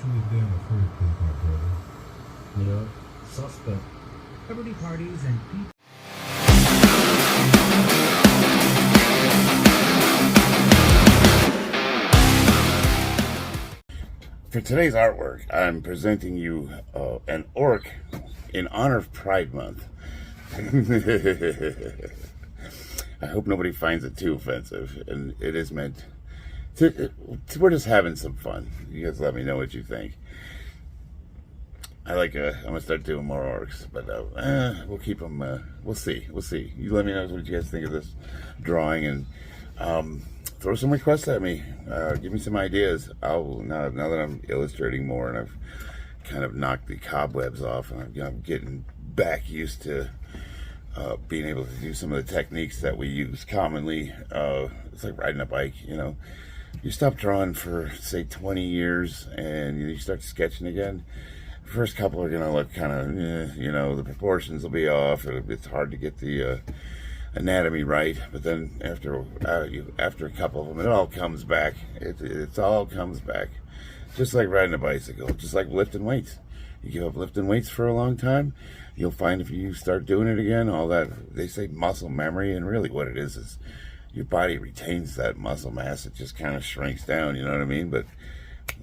actually been a 40k, my brother. Yeah, suspect. Liberty parties and people. For today's artwork, I'm presenting you an orc in honor of Pride Month. I hope nobody finds it too offensive, and it is meant to, we're just having some fun. You guys let me know what you think. I'm gonna start doing more orcs, but we'll keep them, we'll see. You let me know what you guys think of this drawing, and throw some requests at me. Give me some ideas. Now that I'm illustrating more and I've kind of knocked the cobwebs off, and I'm getting back used to being able to do some of the techniques that we use commonly. It's like riding a bike, you know. You stop drawing for, say, 20 years, and you start sketching again. The first couple are going to look kind of, you know, the proportions will be off. It's hard to get the anatomy right, but then after a couple of them, it all comes back. It all comes back. Just like riding a bicycle, just like lifting weights. You give up lifting weights for a long time, you'll find if you start doing it again, all that, they say muscle memory, and really what it is your body retains that muscle mass. It just kind of shrinks down, you know what I mean? But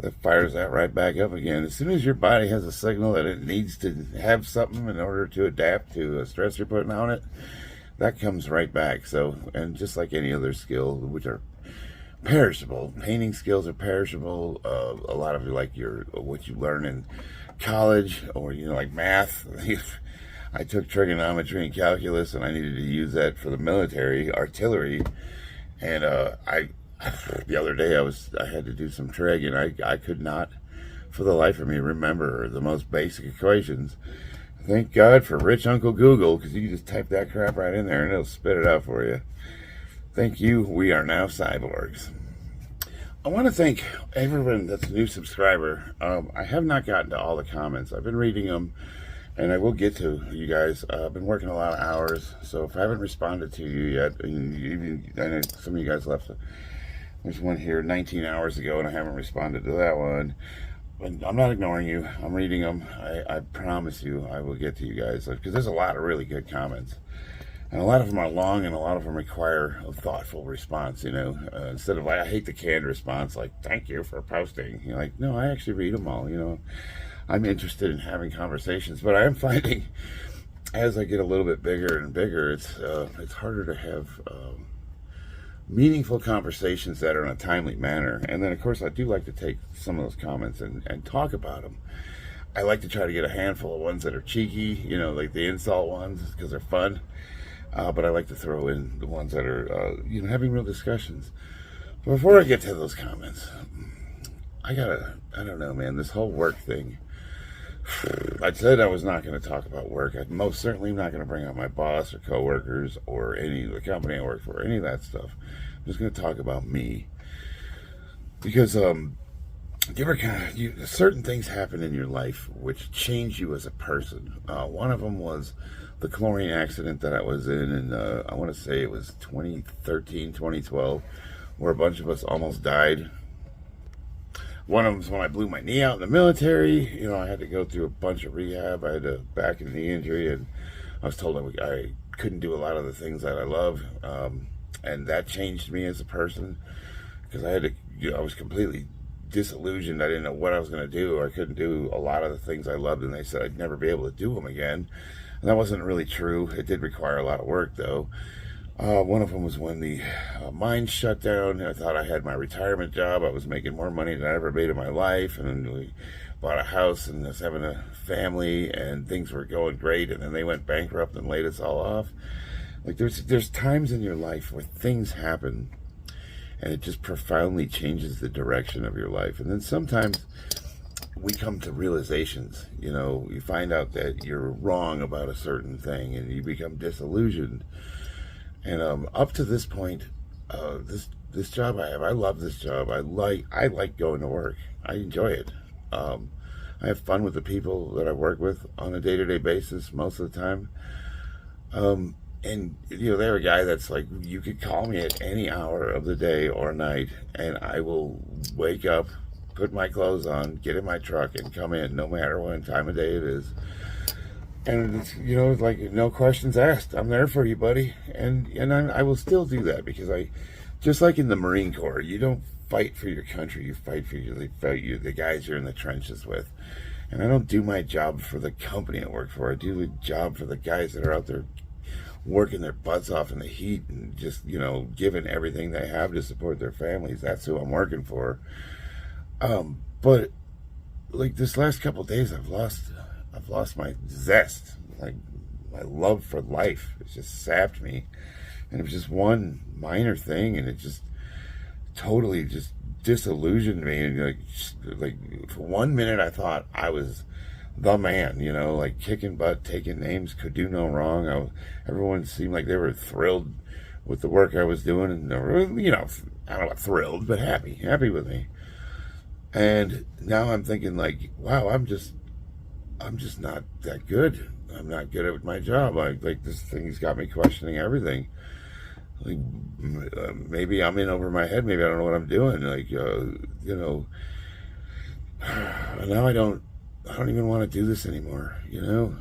it fires that right back up again. As soon as your body has a signal that it needs to have something in order to adapt to a stress you're putting on it, that comes right back. So, and just like any other skill, which are perishable, painting skills are perishable. A lot of what you learn in college, or like math. I took trigonometry and calculus, and I needed to use that for the military artillery. And the other day I had to do some trig, and I could not, for the life of me, remember the most basic equations. Thank God for rich Uncle Google, because you can just type that crap right in there and it'll spit it out for you. Thank you. We are now cyborgs. I want to thank everyone that's a new subscriber. I have not gotten to all the comments. I've been reading them, and I will get to you guys. I've been working a lot of hours, so if I haven't responded to you yet, even I know some of you guys left. There's one here 19 hours ago, and I haven't responded to that one. But I'm not ignoring you. I'm reading them. I promise you I will get to you guys, because there's a lot of really good comments. And a lot of them are long, and a lot of them require a thoughtful response, instead of I hate the canned response, like, thank you for posting. You're like, no, I actually read them all, I'm interested in having conversations, but I am finding as I get a little bit bigger and bigger, it's harder to have meaningful conversations that are in a timely manner. And then, of course, I do like to take some of those comments and talk about them. I like to try to get a handful of ones that are cheeky, like the insult ones, because they're fun. But I like to throw in the ones that are, having real discussions. But before I get to those comments, I don't know, man, this whole work thing. I said I was not going to talk about work. I'm most certainly not going to bring up my boss or coworkers or any of the company I work for, any of that stuff. I'm just going to talk about me. Because, certain things happen in your life which change you as a person. One of them was the chlorine accident that I was in, and I want to say it was 2013, 2012, where a bunch of us almost died. One of them was when I blew my knee out in the military. I had to go through a bunch of rehab. I had a back and knee injury, and I was told I couldn't do a lot of the things that I love, and that changed me as a person, because I was completely disillusioned. I didn't know what I was going to do. I couldn't do a lot of the things I loved, and they said I'd never be able to do them again. And that wasn't really true. It did require a lot of work, though. One of them was when the mines shut down. I thought I had my retirement job. I was making more money than I ever made in my life, and we bought a house and was having a family, and things were going great, and then they went bankrupt and laid us all off. Like, there's times in your life where things happen, and it just profoundly changes the direction of your life. And then sometimes we come to realizations. You find out that you're wrong about a certain thing, and you become disillusioned. And up to this point, this job I have, I love this job. I like going to work. I enjoy it. I have fun with the people that I work with on a day-to-day basis most of the time. And they're a guy that's like, you could call me at any hour of the day or night, and I will wake up, put my clothes on, get in my truck, and come in, no matter what time of day it is. And it's, you know, like no questions asked. I'm there for you, buddy, and I will still do that because just like in the Marine Corps, you don't fight for your country, you fight for the guys you're in the trenches with. And I don't do my job for the company I work for. I do the job for the guys that are out there working their butts off in the heat and just, you know, giving everything they have to support their families. That's who I'm working for. But like this last couple of days, I've lost my zest, like my love for life. It's just sapped me, and it was just one minor thing, and it just totally just disillusioned me. And like for 1 minute, I thought I was the man, you know, like kicking butt, taking names, could do no wrong. Everyone seemed like they were thrilled with the work I was doing, and you know, I don't know about thrilled, but happy with me. And now I'm thinking like, wow, I'm just not that good. I'm not good at my job. Like this thing's got me questioning everything. Like maybe I'm in over my head. Maybe I don't know what I'm doing. Like you know, now I don't even want to do this anymore. You know,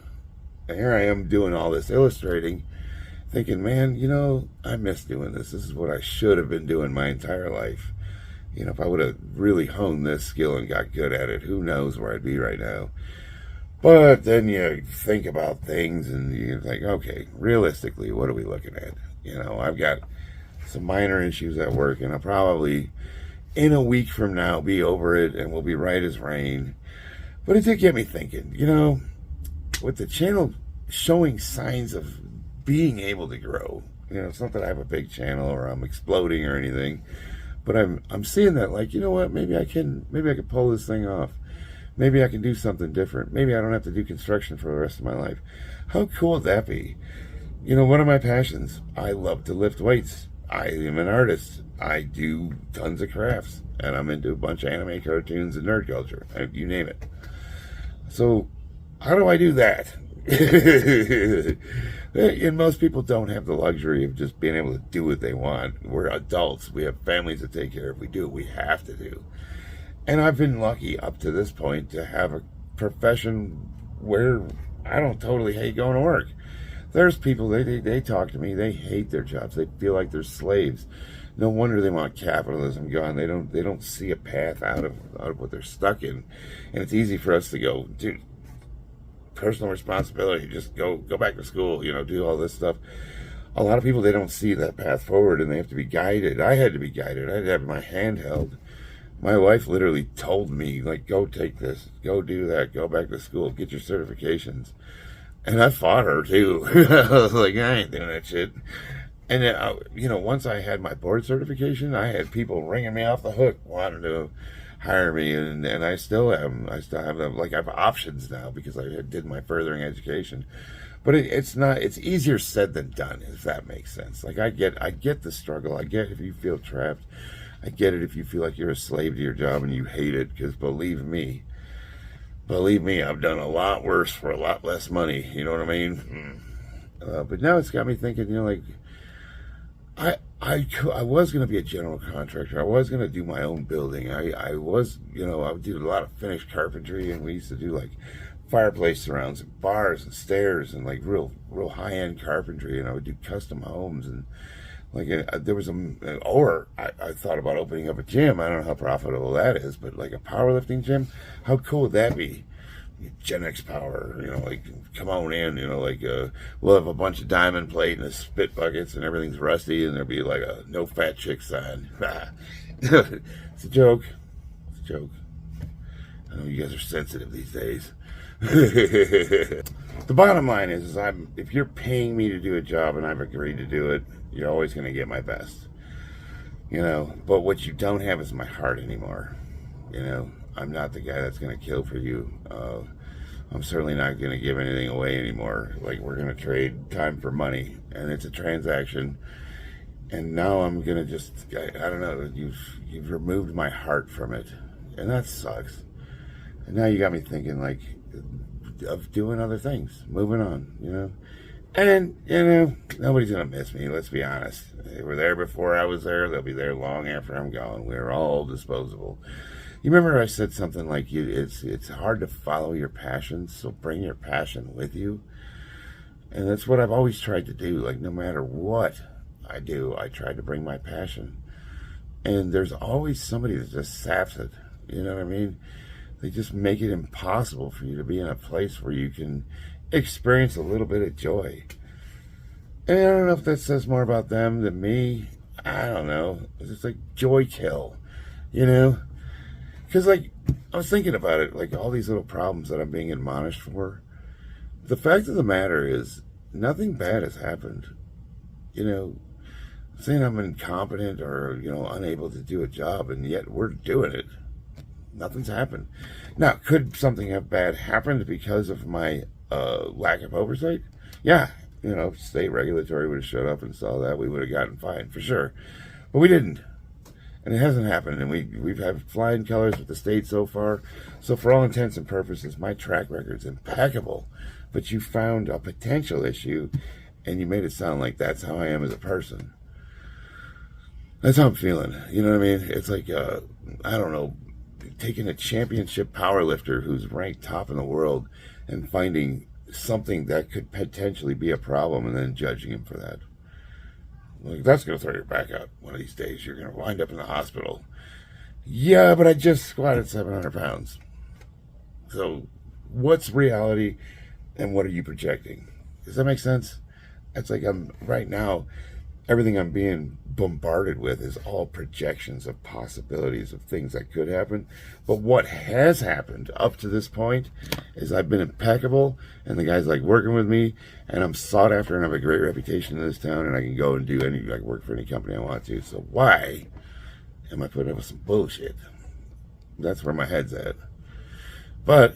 and here I am doing all this illustrating, thinking, man, you know, I miss doing this. This is what I should have been doing my entire life. You know, if I would have really honed this skill and got good at it, who knows where I'd be right now. But then you think about things and you're like, okay, realistically, what are we looking at? You know, I've got some minor issues at work, and I'll probably, in a week from now, be over it and we'll be right as rain. But it did get me thinking, you know, with the channel showing signs of being able to grow, you know, it's not that I have a big channel or I'm exploding or anything, but I'm seeing that, like, you know what, maybe I can pull this thing off. Maybe I can do something different. Maybe I don't have to do construction for the rest of my life. How cool would that be? You know, one of my passions, I love to lift weights. I am an artist. I do tons of crafts. And I'm into a bunch of anime, cartoons, and nerd culture. You name it. So, how do I do that? And most people don't have the luxury of just being able to do what they want. We're adults. We have families to take care of. We do what we have to do. And I've been lucky up to this point to have a profession where I don't totally hate going to work. There's people, they talk to me, they hate their jobs. They feel like they're slaves. No wonder they want capitalism gone. They don't see a path out of what they're stuck in. And it's easy for us to go, dude, personal responsibility, just go back to school, you know, do all this stuff. A lot of people, they don't see that path forward, and they have to be guided. I had to be guided. I had to have my hand held. My wife literally told me, like, go take this, go do that, go back to school, get your certifications. And I fought her, too. I was like, I ain't doing that shit. And then, you know, once I had my board certification, I had people ringing me off the hook wanting to hire me, and I still have them. I still have them. Like, I have options now because I did my furthering education. But it's easier said than done, if that makes sense. Like, I get the struggle. I get if you feel trapped. I get it if you feel like you're a slave to your job and you hate it, because believe me, I've done a lot worse for a lot less money. You know what I mean? But now it's got me thinking, you know, like, I was going to be a general contractor. I was going to do my own building. I was, you know, I would do a lot of finished carpentry, and we used to do like fireplace surrounds and bars and stairs and like real high-end carpentry, and I would do custom homes. And like there was I thought about opening up a gym. I don't know how profitable that is, but like a powerlifting gym, how cool would that be? Gen X Power, you know, like, come on in, you know, like, we'll have a bunch of diamond plate and the spit buckets and everything's rusty, and there'll be like a no fat chick sign. It's a joke. It's a joke. I know you guys are sensitive these days. The bottom line is if you're paying me to do a job and I've agreed to do it, you're always going to get my best, you know. But what you don't have is my heart anymore, you know. I'm not the guy that's going to kill for you. I'm certainly not going to give anything away anymore. Like, we're going to trade time for money, and it's a transaction. And now I'm going to just, I don't know, you've removed my heart from it, and that sucks. And now you got me thinking, like, of doing other things, moving on, you know. And, you know, nobody's going to miss me, let's be honest. They were there before I was there. They'll be there long after I'm gone. We're all disposable. You remember I said something like it's hard to follow your passion, so bring your passion with you. And that's what I've always tried to do. Like, no matter what I do, I try to bring my passion. And there's always somebody that just saps it. You know what I mean? They just make it impossible for you to be in a place where you can experience a little bit of joy. And I don't know if that says more about them than me. I don't know. It's just like joy kill, you know? Because, like, I was thinking about it, like all these little problems that I'm being admonished for. The fact of the matter is, nothing bad has happened. You know, saying I'm incompetent or, you know, unable to do a job, and yet we're doing it. Nothing's happened. Now, could something have bad happened because of my lack of oversight? Yeah, you know, state regulatory would have showed up and saw that, we would have gotten fined for sure. But we didn't. And it hasn't happened, and we've had flying colors with the state so far. So for all intents and purposes, my track record's impeccable. But you found a potential issue, and you made it sound like that's how I am as a person. That's how I'm feeling. You know what I mean? It's like, I don't know, taking a championship powerlifter who's ranked top in the world and finding something that could potentially be a problem and then judging him for that. Like, that's going to throw your back out one of these days. You're going to wind up in the hospital. Yeah, but I just squatted 700 pounds. So what's reality and what are you projecting? Does that make sense? It's like right now, everything I'm being bombarded with is all projections of possibilities of things that could happen. But what has happened up to this point is I've been impeccable, and the guys like working with me, and I'm sought after and have a great reputation in this town, and I can go and do like work for any company I want to. So why am I putting up with some bullshit? That's where my head's at. But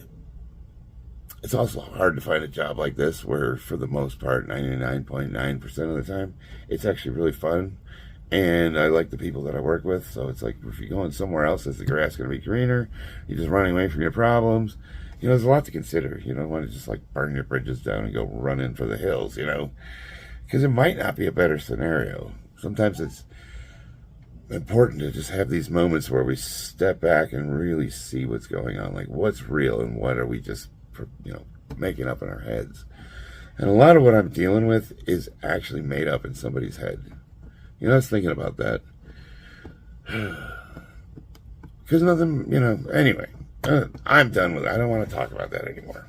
it's also hard to find a job like this where, for the most part, 99.9% of the time, it's actually really fun. And I like the people that I work with. So it's like, if you're going somewhere else, is the grass going to be greener? You're just running away from your problems. You know, there's a lot to consider. You don't want to just like burn your bridges down and go running for the hills, you know? Because it might not be a better scenario. Sometimes it's important to just have these moments where we step back and really see what's going on. Like, what's real and what are we just, you know, making up in our heads. And a lot of what I'm dealing with is actually made up in somebody's head. You know, I was thinking about that. Because nothing, you know, anyway, I'm done with it. I don't want to talk about that anymore.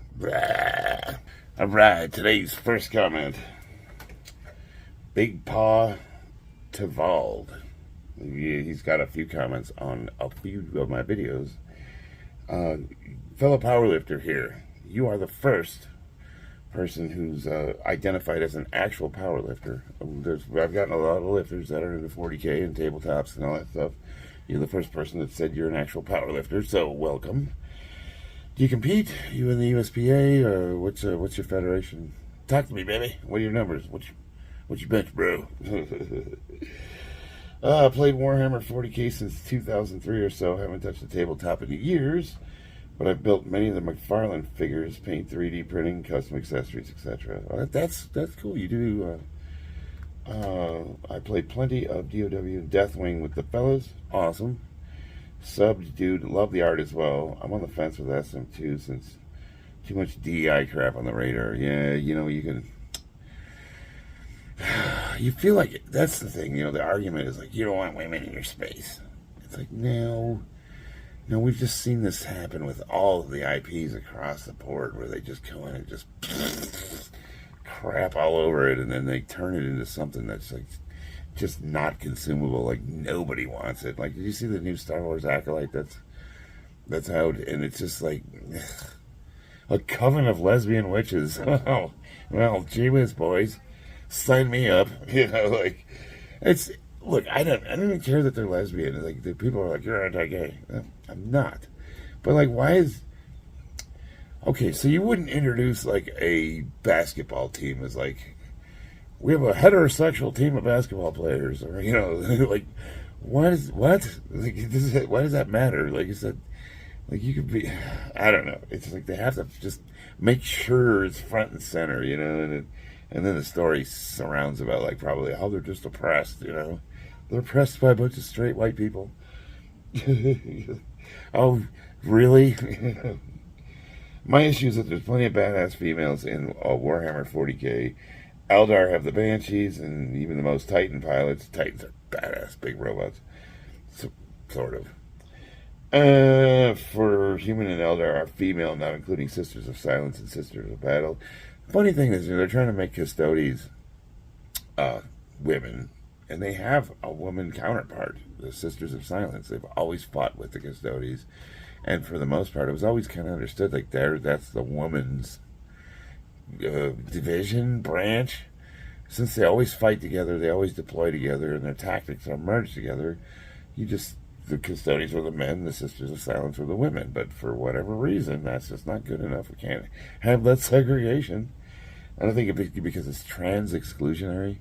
All right, today's first comment. Big Paw Tavald. He's got a few comments on a few of my videos. Fellow powerlifter here. You are the first person who's identified as an actual powerlifter. I've gotten a lot of lifters that are into 40k and tabletops and all that stuff. You're the first person that said you're an actual powerlifter, so welcome. Do you compete? You in the USPA, or what's your federation? Talk to me, baby. What are your numbers? What's your bench, bro? I played Warhammer 40k since 2003 or so. Haven't touched the tabletop in years. But I've built many of the McFarlane figures, paint 3D printing, custom accessories, etc. That's cool. You do. I played plenty of DOW and Deathwing with the fellas. Awesome. Subbed, dude. Love the art as well. I'm on the fence with SM2 since too much DEI crap on the radar. Yeah, you know, you can. You feel like it. That's the thing. You know, the argument is like, you don't want women in your space. It's like, no. You know, we've just seen this happen with all of the IPs across the board where they just go in and just crap all over it, and then they turn it into something that's like just not consumable. Like, nobody wants it. Like, did you see the new Star Wars Acolyte that's out? And it's just like a coven of lesbian witches. Oh, well, gee whiz, boys, sign me up. You know, like, it's. Look, I don't even care that they're lesbian. Like, the people are like, you're anti-gay. I'm not. But like, why is... Okay, so you wouldn't introduce like a basketball team as like, we have a heterosexual team of basketball players, or, you know, like, what? Like, why does that matter? Like, is that, like, you could be, I don't know. It's like they have to just make sure it's front and center, you know, and then the story surrounds about like probably how they're just oppressed, you know. They're oppressed by a bunch of straight white people. Oh, really? My issue is that there's plenty of badass females in Warhammer 40k. Eldar have the Banshees, and even the most Titan pilots. Titans are badass, big robots. So, sort of. For human and Eldar are female, not including Sisters of Silence and Sisters of Battle. Funny thing is, they're trying to make Custodes women, and they have a woman counterpart, the Sisters of Silence. They've always fought with the Custodes, and for the most part, it was always kind of understood like that's the woman's division, branch. Since they always fight together, they always deploy together, and their tactics are merged together, the Custodes were the men, the Sisters of Silence were the women. But for whatever reason, that's just not good enough. We can't have that segregation. I don't think it's because it's trans exclusionary.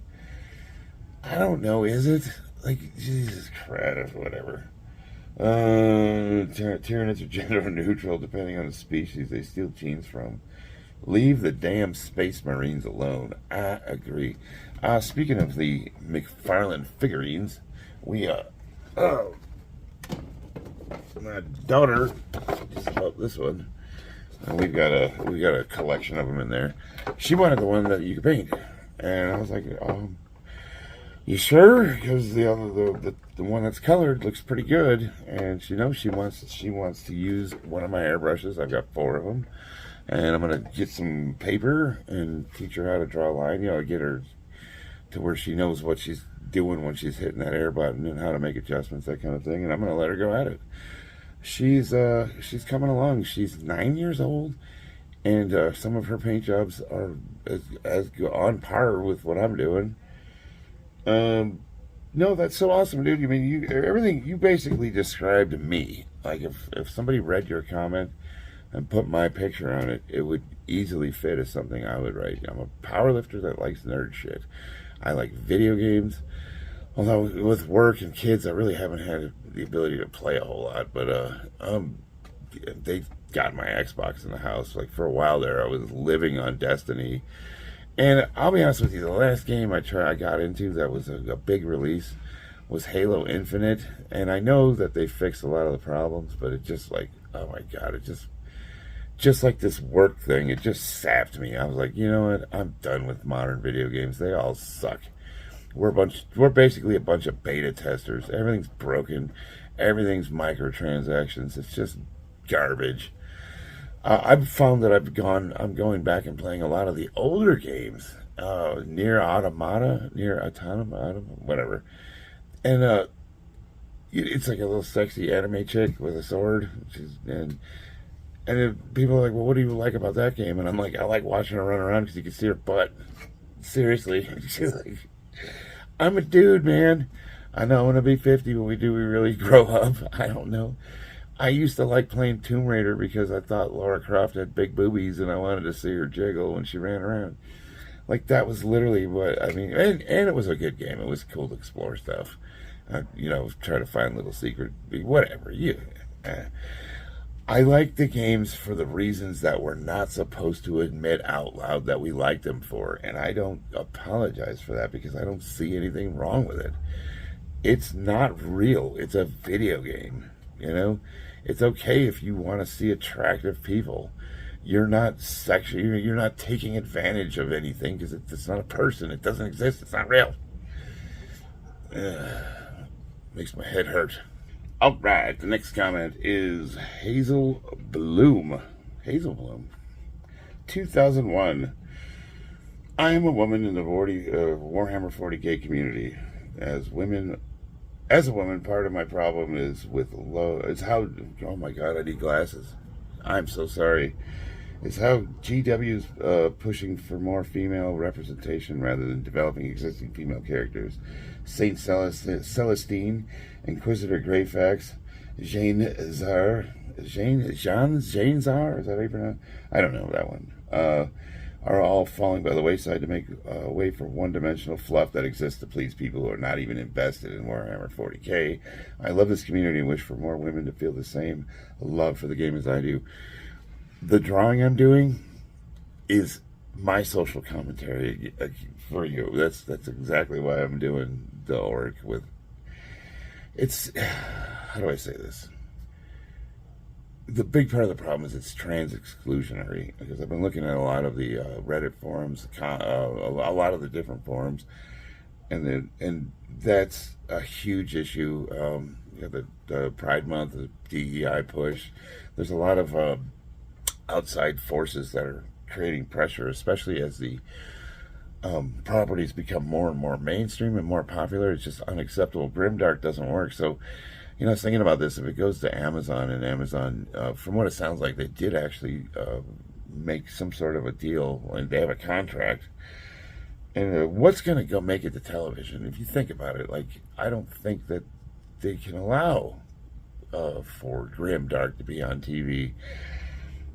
I don't know, is it? Like, Jesus Christ, whatever. Tyranids are gender neutral depending on the species they steal genes from. Leave the damn Space Marines alone. I agree. Speaking of the McFarlane figurines, my daughter just bought this one, and we got a collection of them in there. She wanted the one that you could paint, and I was like, you sure? Because the one that's colored looks pretty good, and she wants to use one of my airbrushes. I've got 4 of them, and I'm gonna get some paper and teach her how to draw a line. Get her to where she knows what she's doing when she's hitting that air button and how to make adjustments, that kind of thing. And I'm gonna let her go at it. She's coming along. She's 9 years old, and some of her paint jobs are as on par with what I'm doing. No, that's so awesome, dude. I mean, everything you basically described me. Like if somebody read your comment and put my picture on it, it would easily fit as something I would write. I'm a powerlifter that likes nerd shit. I like video games. Although with work and kids, I really haven't had the ability to play a whole lot. But they got my Xbox in the house. Like for a while there, I was living on Destiny. And I'll be honest with you, the last game I got into that was a big release was Halo Infinite. And I know that they fixed a lot of the problems, but it just like, oh my God, it just like this work thing, it just sapped me. I was like, you know what? I'm done with modern video games. They all suck. We're basically a bunch of beta testers. Everything's broken. Everything's microtransactions. It's just garbage. I've found that I'm going back and playing a lot of the older games. Near Automata, whatever. And it's like a little sexy anime chick with a sword. And people are like, well, what do you like about that game? And I'm like, I like watching her run around because you can see her butt. Seriously. She's like, I'm a dude, man. I know I'm going to be 50 when we really grow up. I don't know. I used to like playing Tomb Raider because I thought Lara Croft had big boobies and I wanted to see her jiggle when she ran around. Like, that was literally what, I mean, and it was a good game. It was cool to explore stuff. Try to find little secret, whatever. I like the games for the reasons that we're not supposed to admit out loud that we like them for. And I don't apologize for that because I don't see anything wrong with it. It's not real. It's a video game, It's okay if you want to see attractive people. You're not you're not taking advantage of anything because it's not a person. It doesn't exist. It's not real. Makes my head hurt. All right, the next comment is Hazel Bloom. 2001. I am a woman in the Warhammer 40k community. As a woman, part of my problem is how, oh my God, I need glasses. I'm so sorry. It's how GW's pushing for more female representation rather than developing existing female characters. Saint Celestine, Inquisitor Greyfax, Jane Zar, is that how you pronounce? I don't know that one. Are all falling by the wayside to make way for one-dimensional fluff that exists to please people who are not even invested in Warhammer 40k. I love this community and wish for more women to feel the same love for the game as I do. The drawing I'm doing is my social commentary for you. That's exactly why I'm doing the orc with. It's, how do I say this? the big part of the problem is it's trans exclusionary, because I've been looking at a lot of the Reddit forums, a lot of the different forums, and that's a huge issue. You know, the Pride Month, the DEI push. There's a lot of outside forces that are creating pressure, especially as the properties become more and more mainstream and more popular. It's just unacceptable. Grimdark doesn't work. So, you know, I was thinking about this. If it goes to Amazon, and Amazon, from what it sounds like, they did actually make some sort of a deal, and they have a contract. And what's going to go make it to television? If you think about it, like, I don't think that they can allow for Grimdark to be on TV.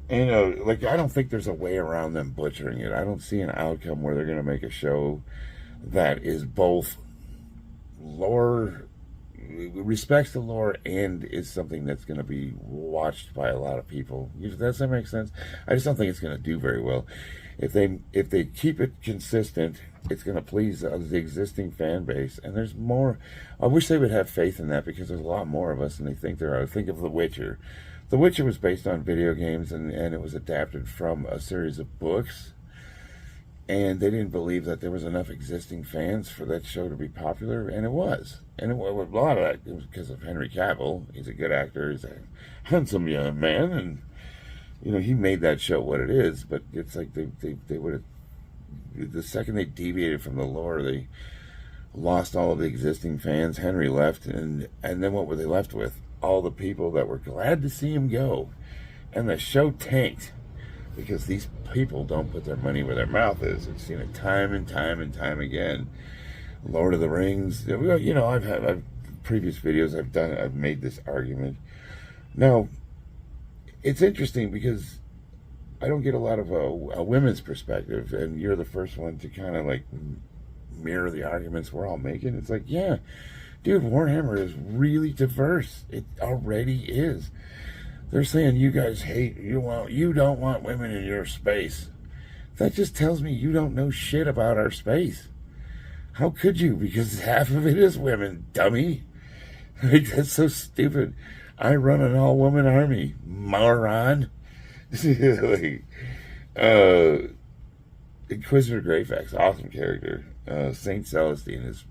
And, you know, like, I don't think there's a way around them butchering it. I don't see an outcome where they're going to make a show that is both lore, respects the lore, and is something that's going to be watched by a lot of people. Does that make sense? I just don't think it's going to do very well. If they keep it consistent, it's going to please the existing fan base. And there's more. I wish they would have faith in that, because there's a lot more of us than they think there are. Think of The Witcher. The Witcher was based on video games, and it was adapted from a series of books. And they didn't believe that there was enough existing fans for that show to be popular, and it was. And a lot of that, it was because of Henry Cavill. He's a good actor. He's a handsome young man, and you know, he made that show what it is. But it's like they would have, the second they deviated from the lore, they lost all of the existing fans. Henry left, and then what were they left with? All the people that were glad to see him go, and the show tanked. Because these people don't put their money where their mouth is. I've seen it time and time and time again. Lord of the Rings. You know, I've previous videos I've made this argument. Now, it's interesting because I don't get a lot of a women's perspective, and you're the first one to kind of like mirror the arguments we're all making. It's like, yeah, dude, Warhammer is really diverse. It already is. They're saying you guys hate, you don't want women in your space. That just tells me you don't know shit about our space. How could you? Because half of it is women, dummy. Like, that's so stupid. I run an all-woman army, moron. Like, Inquisitor Greyfax, awesome character. Saint Celestine is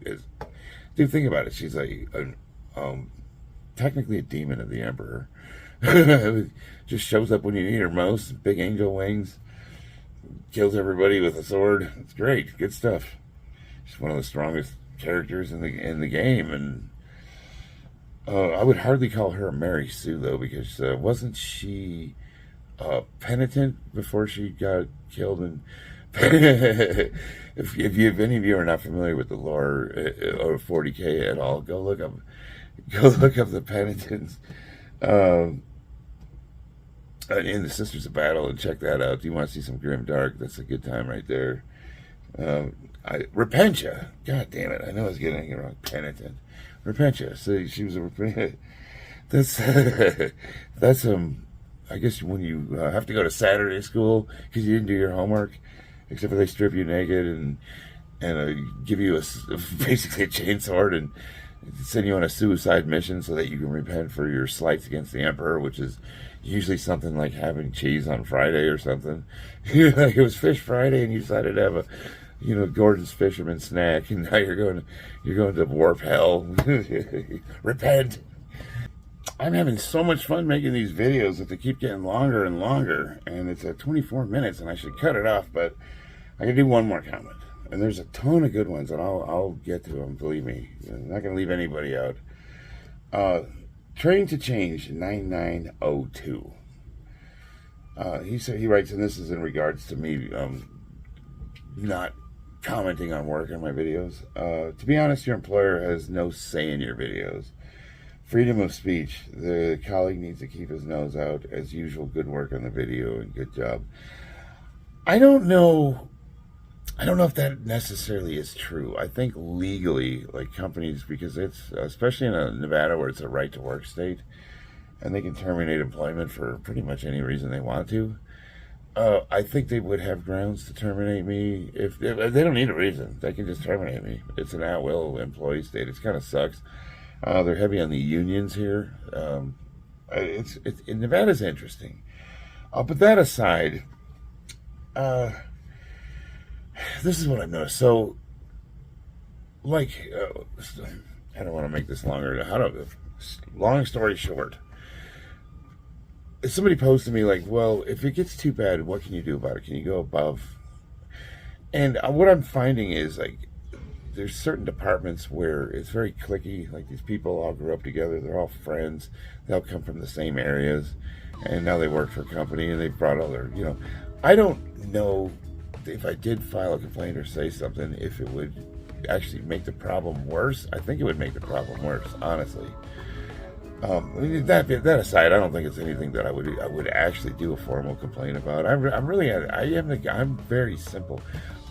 dude, think about it. She's like technically a demon of the Emperor. Just shows up when you need her most. Big angel wings. Kills everybody with a sword. It's great. Good stuff. She's one of the strongest characters in the game, and I would hardly call her a Mary Sue though, because wasn't she penitent before she got killed? And if any of you are not familiar with the lore or 40k at all, go look up the penitents. In the Sisters of Battle, and check that out. Do you want to see some grim dark? That's a good time right there. Repentia. God damn it! I know I was getting it wrong. Penitent. Repentia. So she was a. That's I guess when you have to go to Saturday school because you didn't do your homework, except for they strip you naked and give you basically a chainsword and send you on a suicide mission so that you can repent for your slights against the Emperor, which is usually something like having cheese on Friday or something. Like it was Fish Friday, and you decided to have a, Gordon's fisherman snack, and now you're going to warp hell. Repent. I'm having so much fun making these videos that they keep getting longer and longer, and it's at 24 minutes, and I should cut it off, but I can do one more comment. And there's a ton of good ones, and I'll get to them, believe me. I'm not going to leave anybody out. Train to Change 9902. He writes, and this is in regards to me not commenting on work on my videos. To be honest, your employer has no say in your videos. Freedom of speech. The colleague needs to keep his nose out. As usual, good work on the video and good job. I don't know if that necessarily is true. I think legally, like companies, because it's, especially in Nevada where it's a right to work state, and they can terminate employment for pretty much any reason they want to. I think they would have grounds to terminate me. If they don't need a reason, they can just terminate me. It's an at-will employee state. It kind of sucks. They're heavy on the unions here. Nevada's interesting. But that aside, this is what I've noticed. So, like, I don't want to make this longer. Long story short, if somebody posted me like, well, if it gets too bad, what can you do about it? Can you go above? And what I'm finding is, like, there's certain departments where it's very cliquey. Like, these people all grew up together. They're all friends. They all come from the same areas. And now they work for a company and they've brought all their, I don't know if I did file a complaint or say something, if it would actually make the problem worse. I think it would make the problem worse, honestly. That aside, I don't think it's anything that I would actually do a formal complaint about. I'm very simple.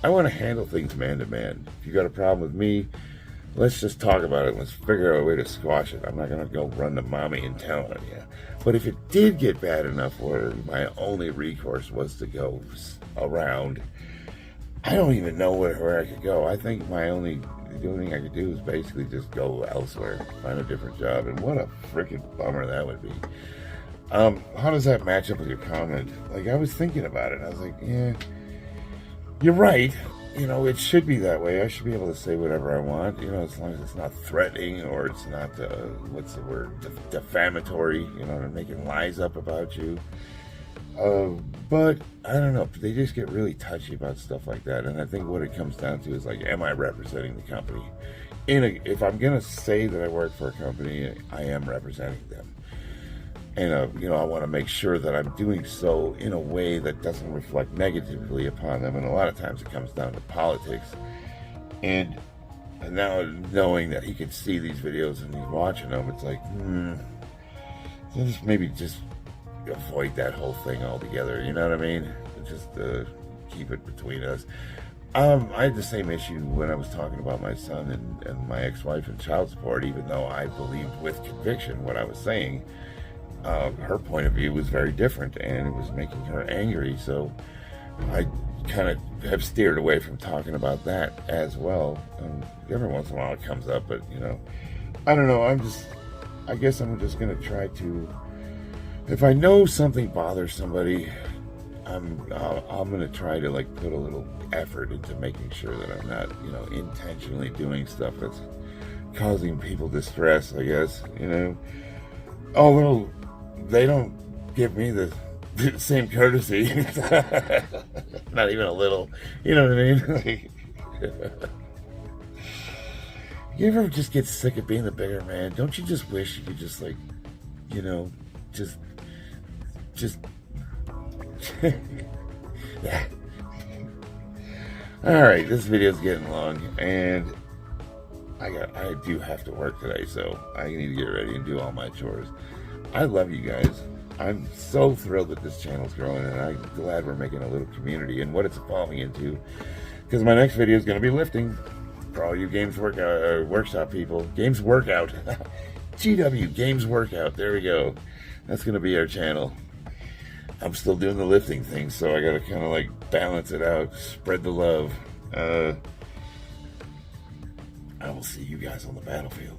I want to handle things man to man. If you got a problem with me, let's just talk about it. Let's figure out a way to squash it. I'm not going to go run to mommy and tell on you. But if it did get bad enough where my only recourse was to go around, I don't even know where I could go. I think the only thing I could do is basically just go elsewhere, find a different job. And what a freaking bummer that would be. How does that match up with your comment? Like, I was thinking about it. I was like, yeah, you're right. It should be that way. I should be able to say whatever I want, as long as it's not threatening or it's not, what's the word, defamatory, making lies up about you. But I don't know. They just get really touchy about stuff like that. And I think what it comes down to is, like, am I representing the company? If I'm going to say that I work for a company, I am representing them. And, I want to make sure that I'm doing so in a way that doesn't reflect negatively upon them. And a lot of times it comes down to politics. And now knowing that he can see these videos and he's watching them, it's like, maybe just avoid that whole thing altogether. You know what I mean? Just keep it between us. I had the same issue when I was talking about my son and my ex-wife and child support, even though I believed with conviction what I was saying. Her point of view was very different, and it was making her angry. So I kind of have steered away from talking about that as well. Every once in a while it comes up, but I don't know. I guess I'm just going to try to, if I know something bothers somebody, I'm going to try to, like, put a little effort into making sure that I'm not, intentionally doing stuff that's causing people distress, I guess, Although they don't give me the same courtesy. Not even a little. You know what I mean? You ever just get sick of being the bigger man? Don't you just wish you could just, like, just yeah. Alright, this video's getting long, and I do have to work today, so I need to get ready and do all my chores. I love you guys. I'm so thrilled that this channel's growing, and I'm glad we're making a little community and what it's evolving into. Because my next video is going to be lifting for all you Games Workshop people. Games Workout. GW, Games Workout. There we go. That's going to be our channel. I'm still doing the lifting thing, so I got to kind of, like, balance it out, spread the love. I will see you guys on the battlefield.